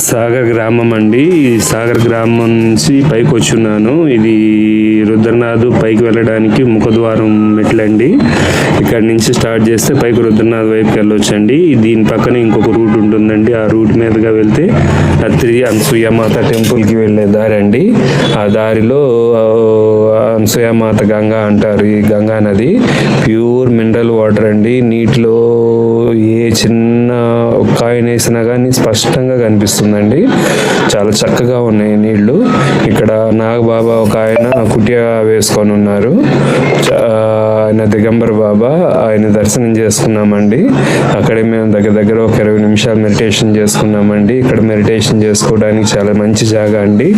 సాగర్ గ్రామం అండి. ఈ సాగర్ గ్రామం నుంచి పైకి వచ్చున్నాను. ఇది రుద్రనాథ్ పైకి వెళ్ళడానికి ముఖద్వారం మెట్లండి. ఇక్కడ నుంచి స్టార్ట్ చేస్తే పైకి రుద్రనాథ్ వైపుకి వెళ్ళొచ్చండి. దీని పక్కన ఇంకొక రూట్ ఉంటుందండి. ఆ రూట్ మీదుగా వెళ్తే అత్రి అనసూయమాత టెంపుల్కి వెళ్ళే దారి అండి. ఆ దారిలో అనసూయమాత గంగా అంటారు. ఈ గంగా నది ప్యూర్ మినరల్ వాటర్ అండి. నీటిలో ఏ చిన్న కాయిన్ వేసినా కానీ స్పష్టంగా కనిపిస్తుందండి. చాలా చక్కగా ఉన్నాయి నీళ్లు. ఇక్కడ నాగబాబా ఒక ఆయన కుటియా వేసుకొని ఉన్నారు. ఆయన దిగంబర్ బాబా, ఆయన దర్శనం చేసుకున్నామండి. అక్కడే మేము దగ్గర ఒక 20 నిమిషాలు మెడిటేషన్ చేసుకున్నామండి. ఇక్కడ మెడిటేషన్ చేసుకోవడానికి చాలా మంచి జాగా అండి.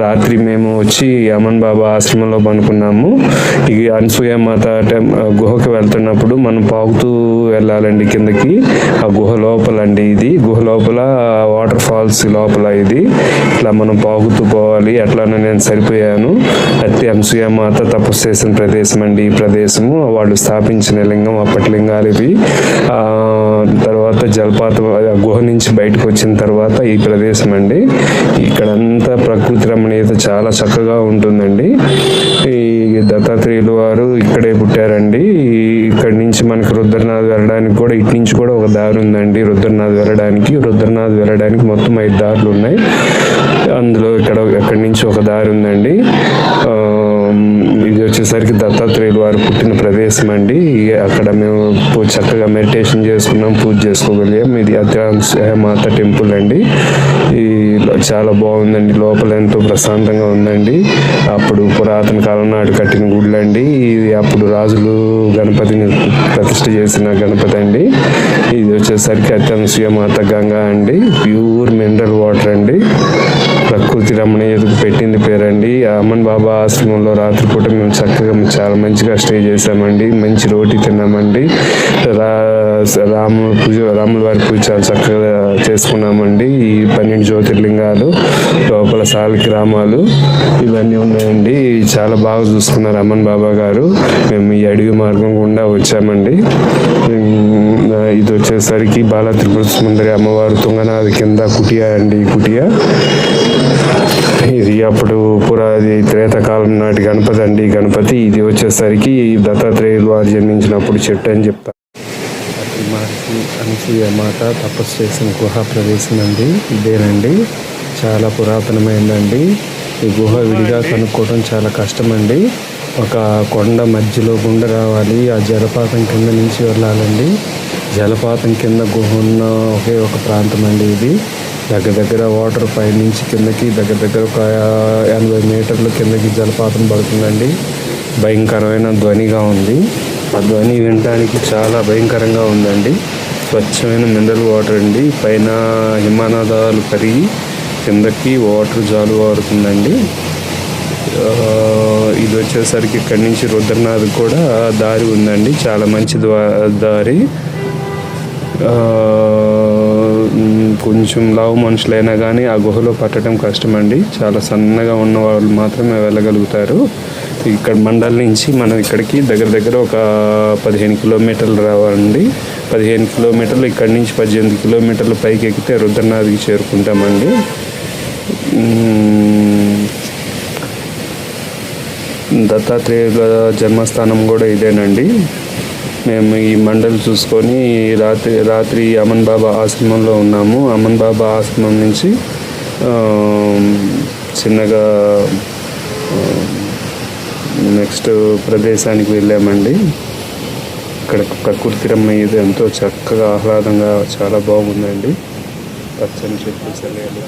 రాత్రి మేము వచ్చి అమన్ బాబా ఆశ్రమంలో పనుకున్నాము. ఈ అనసూయమాత గుహకి వెళ్తున్నప్పుడు మనం పాకుతూ వెళ్ళాలండి కిందకి. ఆ గుహ లోపల అండి ఇది. గుహ లోపల వాటర్ ఫాల్స్ లోపల ఇది. ఇట్లా మనం పాకుతూ పోవాలి. అట్లానే నేను సరిపోయాను. అత్తి అనసూయమాత తపస్సు చేసిన ప్రదేశం అండి ఈ ప్రదేశము. వాళ్ళు స్థాపించిన లింగం, అప్పటి లింగాలు ఇవి. తర్వాత జలపాతం గుహ నుంచి బయటకు వచ్చిన తర్వాత ఈ ప్రదేశం అండి. ఇక్కడంతా ప్రకృతి రమణీయత చాలా చక్కగా ఉంటుందండి. ఈ దత్తాత్రేయులు వారు ఇక్కడే పుట్టారండి. ఇక్కడి నుంచి మనకి రుద్రనాథ్ వెళ్ళడానికి కూడా ఇటు నుంచి కూడా ఒక దారి ఉందండి. రుద్రనాథ్ వెళ్ళడానికి మొత్తం 5 దారులు ఉన్నాయి. అందులో ఎక్కడి నుంచి ఒక దారి ఉందండి. ఇది వచ్చేసరికి దత్తాత్రేయులు వారు పుట్టిన ప్రదేశం అండి. అక్కడ మేము చక్కగా మెడిటేషన్ చేసుకున్నాం, పూజ చేసుకోగలిగాం. ఇది అనసూయమాత టెంపుల్ అండి. ఈ చాలా బాగుందండి. లోపల ఎంతో ప్రశాంతంగా ఉందండి. అప్పుడు పురాతన కాలం నాడు కట్టిన గుళ్ళు అండి. ఇది అప్పుడు రాజులు గణపతిని ప్రతిష్ఠ చేసిన గణపతి అండి. ఇది వచ్చేసరికి అనసూయమాత గంగా అండి. ప్యూర్ మినరల్ వాటర్ అండి. ప్రకృతి రమణీయతకు పెట్టింది పేరండి. అమన్ బాబా ఆశ్రమంలో రాత్రిపూట మేము చక్కగా చాలా మంచిగా స్టే చేసామండి. మంచి రోటీ తిన్నామండి. రాముల వారి పూజ చాలా చక్కగా చేసుకున్నామండి. ఈ 12 జ్యోతిర్లింగాలు, లోపల సాలిగ్రామాలు ఇవన్నీ ఉన్నాయండి. చాలా బాగా చూసుకున్నారు అమన్ బాబా గారు. మేము ఈ అడవి మార్గం గుండా వచ్చామండి. ఇది వచ్చేసరికి బాలా త్రిపుర సుందరి అమ్మవారు తుంగనాథ్ కింద కుటియా అండి. కుటియా ఇది అప్పుడు పురాది త్రేతకాలం నాటి గణపతి అండి. గణపతి ఇది వచ్చేసరికి దత్తాత్రేయులు వారు జన్మించినప్పుడు చెట్టు అని చెప్తారు. అతి మహర్షి అనసూయమాత తపస్సు చేసిన గుహా ప్రదేశం అండి ఇదేనండి. చాలా పురాతనమైందండి. ఈ గుహ విడిగా కనుక్కోవడం చాలా కష్టమండి. ఒక కొండ మధ్యలో గుండె రావాలి. ఆ జలపాతం కింద నుంచి వెళ్ళాలండి. జలపాతం కింద గుహ ఉన్న ఒకే ఒక ప్రాంతం అండి ఇది. దగ్గర వాటర్ పై నుంచి కిందకి దగ్గర ఒక 80 మీటర్ల కిందకి జలపాతం పడుతుందండి. భయంకరమైన ధ్వనిగా ఉంది. ఆ ధ్వని వినడానికి చాలా భయంకరంగా ఉందండి. స్వచ్ఛమైన మినరల్ వాటర్ అండి. పైన హిమానదాలు కరిగి కిందకి వాటర్ జాలువారుతుందండి. ఇది వచ్చేసరికి ఇక్కడి నుంచి రుద్రనాథ్ కూడా దారి ఉందండి. చాలా మంచి దారి. కొంచెం లావు మనుషులైనా కానీ ఆ గుహలో పట్టడం కష్టమండి. చాలా సన్నగా ఉన్న వాళ్ళు మాత్రమే వెళ్ళగలుగుతారు. ఇక్కడ మండల్ నుంచి మనం ఇక్కడికి దగ్గర ఒక 15 కిలోమీటర్లు రావాలండి. 15 కిలోమీటర్లు ఇక్కడి నుంచి 18 కిలోమీటర్లు పైకి ఎక్కితే రుద్రనాథ్కి చేరుకుంటామండి. దత్తాత్రేయుల జన్మస్థానం కూడా ఇదేనండి. మేము ఈ మండల్ చూసుకొని రాత్రి అమన్ బాబా ఆశ్రమంలో ఉన్నాము. అమన్ బాబా ఆశ్రమం నుంచి చిన్నగా నెక్స్ట్ ప్రదేశానికి వెళ్ళామండి. ఇక్కడ ప్రకృతి రమణీయత ఎంతో చక్కగా ఆహ్లాదంగా చాలా బాగుందండి. పచ్చని చెట్లు, చల్లగా